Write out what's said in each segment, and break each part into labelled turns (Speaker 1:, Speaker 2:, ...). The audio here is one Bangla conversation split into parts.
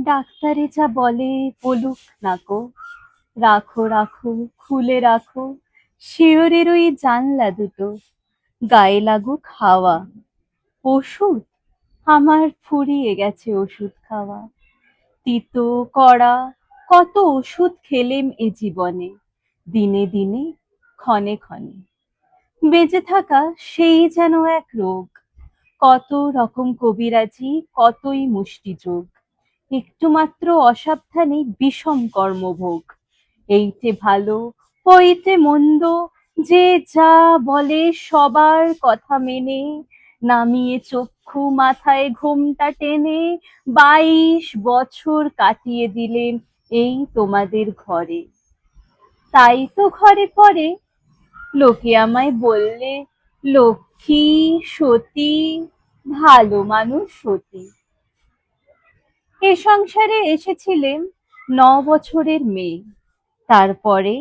Speaker 1: ডাক্তারে যা বলে বলুক নাকো, রাখো রাখো খুলে রাখো শিয়রের ওই জানলা দুটো, গায়ে লাগুক হাওয়া। ওষুধ, আমার ফুরিয়ে গেছে ওষুধ খাওয়া। তিতো কড়া কত ওষুধ খেলেম এ জীবনে, দিনে দিনে ক্ষণে ক্ষণে। বেঁচে থাকা সেই যেন এক রোগ, কত রকম কবিরাজি কতই মুষ্টিযোগ, একটু মাত্র অসাবধানে বিষম কর্মভোগ। এইটে ভালো ওইটে মন্দ, যে যা বলে সবার কথা মেনে, নামিয়ে চক্ষু মাথায় ঘোমটা টেনে 22 বছর কাটিয়ে দিলেন এই তোমাদের ঘরে। তাই তো ঘরে পরে লোকে আমায় বললে, লক্ষ্মী সতী, ভালো মানুষ সতী। এ সংসারে এসেছিলেন 9 বছরের মেয়ে, তারপরে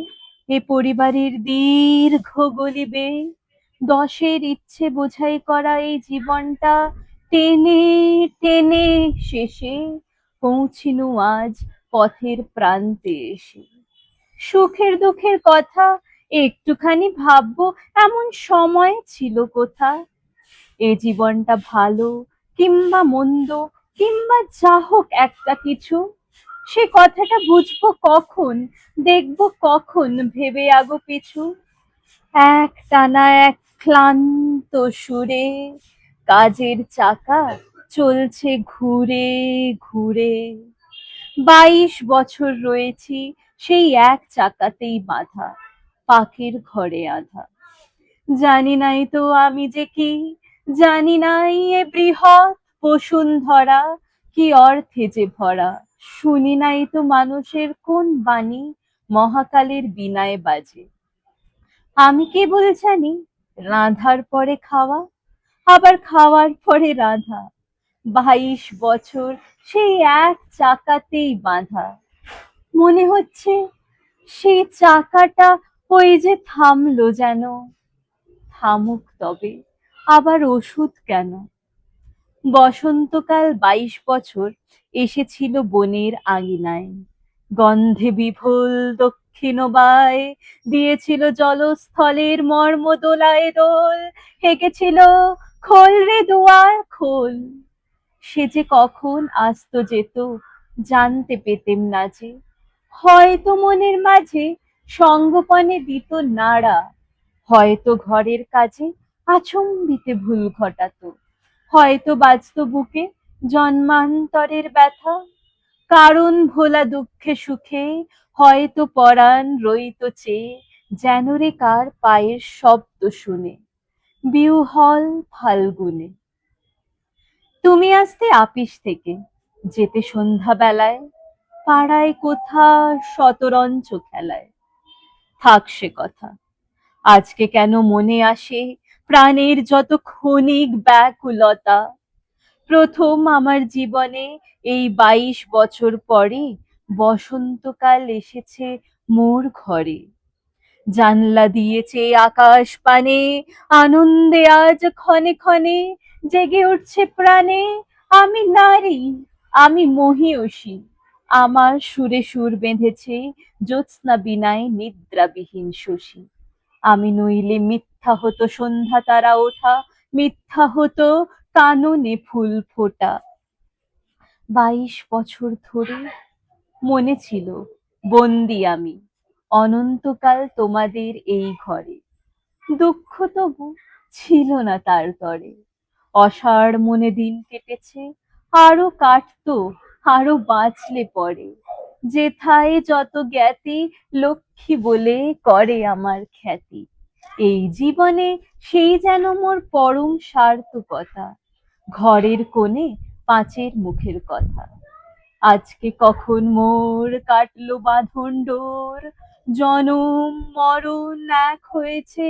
Speaker 1: এ পরিবারের দীর্ঘ গলিবে 10-এর ইচ্ছে বোঝাই করা এই জীবনটা টেনে টেনে শেষে পৌঁছিনু আজ পথের প্রান্তে এসে। সুখের দুঃখের কথা একটুখানি ভাববো এমন সময় ছিল কোথা। এ জীবনটা ভালো কিংবা মন্দ, কিংবা যা হোক একটা কিছু, সে কথাটা বুঝবো কখন, দেখবো কখন ভেবে আগো পিছু। একটানা এক ক্লান্ত সুরে কাজের চাকা চলছে ঘুরে ঘুরে। 22 বছর রয়েছি সেই এক চাকাতেই বাঁধা, পাকের ঘরে আধা। জানি নাই তো আমি যে কি, জানি নাই এ বৃহৎ বসুন্ধরা কি অর্থে যে ভরা। শুনি নাই তো মানুষের কোন বাণী মহাকালের বীণায় বাজে। আমি কেবল জানি রাঁধার পরে খাওয়া, আবার খাওয়ার পরে রাঁধা। 22 বছর সেই এক চাকাতেই বাঁধা। মনে হচ্ছে সেই চাকাটা ওই যে থামলো যেন। থামুক তবে, আবার ওষুধ কেন? বসন্তকাল 22 বছর এসেছিল বনের আঙিনায়, গন্ধে বিভোল দক্ষিণ বায় দিয়েছিল জলস্থলের মর্ম দোলায় দোল। হেঁকেছিল খোল রে দুয়ার খোল, সে যে কখন আসতো যেত জানতে পেতেম না যে। হয়তো মনের মাঝে সঙ্গোপনে দিত নাড়া, হয়তো ঘরের কাজে আচম্বিতে ভুল ঘটাতো, হয়তো বাজতো বুকে জন্মান্তরের ব্যথা। কারণ ভোলা দুঃখে সুখে হয়তো পরাণ রইতো চেয়ে, যেন রে কার পায়ের শব্দ শুনে বিহ্বল ফাল্গুনে। তুমি আসতে আপিস থেকে, যেতে সন্ধ্যা বেলায় পাড়ায় কোথা শতরঞ্চ খেলায়। থাক সে কথা, আজকে কেন মনে আসে প্রাণের যত ক্ষণিক ব্যাকুলতা। প্রথম আমার জীবনে এই 22 বছর পরে বসন্তকাল এসেছে মোর ঘরে। জানলা দিয়েছে আকাশ পানে, আনন্দে আজ ক্ষণে ক্ষণে জেগে উঠছে প্রাণে। আমি নারী, আমি মহীয়সী, আমার সুরে সুর বেঁধেছে জ্যোৎস্না বিনায় নিদ্রাবিহীন শশী। আমি নইলে মিথ্যা হতো সন্ধ্যা তারা ওঠা, মিথ্যা হতো কাননে ফুল ফোটা। 22 বছর ধরে মনে ছিল বন্দি আমি অনন্তকাল তোমাদের এই ঘরে। দুঃখ তবু ছিল না তার তরে, অসাড় মনে দিন কেটেছে, আরো কাটতো, আরো বাঁচলে পরে। যেথায় যত জ্ঞাতি লক্ষ্মী বলে করে আমার খ্যাতি। এই জীবনে সেই যেন মোর পরম সার্থকতা, ঘরের কোণে পাঁচের মুখের কথা। আজকে কখন মোর কাটলো বাঁধন ডোর, জনম মরণ এক হয়েছে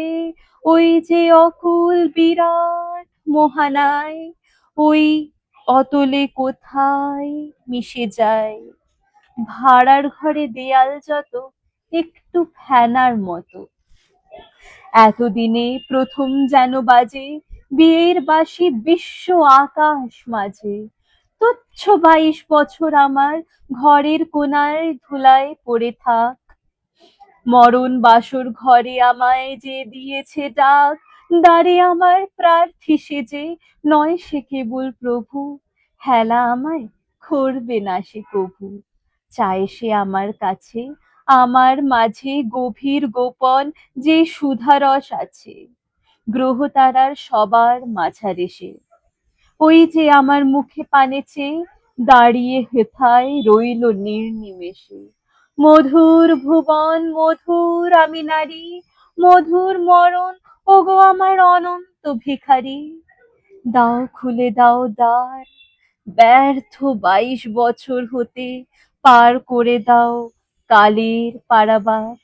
Speaker 1: ওই যে অকুল বিরাট মোহানায়। ওই অতলে কোথায় মিশে যায় ভাড়ার ঘরে দেয়াল যত একটু ফেনার মতো। এতদিনে প্রথম যেন বাজে বিয়ের বাঁশি বিশ্ব আকাশ মাঝে। তুচ্ছ 22 বছর আমার ঘরের কোনায় ধুলায় পড়ে থাক। মরণ বাসর ঘরে আমায় যে দিয়েছে ডাক, দ্বারে আমার প্রার্থী সেজে, নয় সে কেবল প্রভু, হেলা আমায় করবে না সে কভু। চায় সে আমার কাছে, আমার মাঝে গভীর গোপন যে সুধারস আছে, গ্রহ তারার সবার মাঝারে সে। ওই যে আমার মুখে পানে চেয়ে দাঁড়িয়ে হেথায় রইল নির্নিমেষে। মধুর ভুবন, মধুর আমি নারী, মধুর মরণ, ওগো আমার অনন্ত ভিখারি। দাও খুলে দাও দ্বার, ব্যর্থ 22 বছর হতে পার করে দাও কালের পারাবার।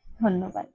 Speaker 1: ধন্যবাদ।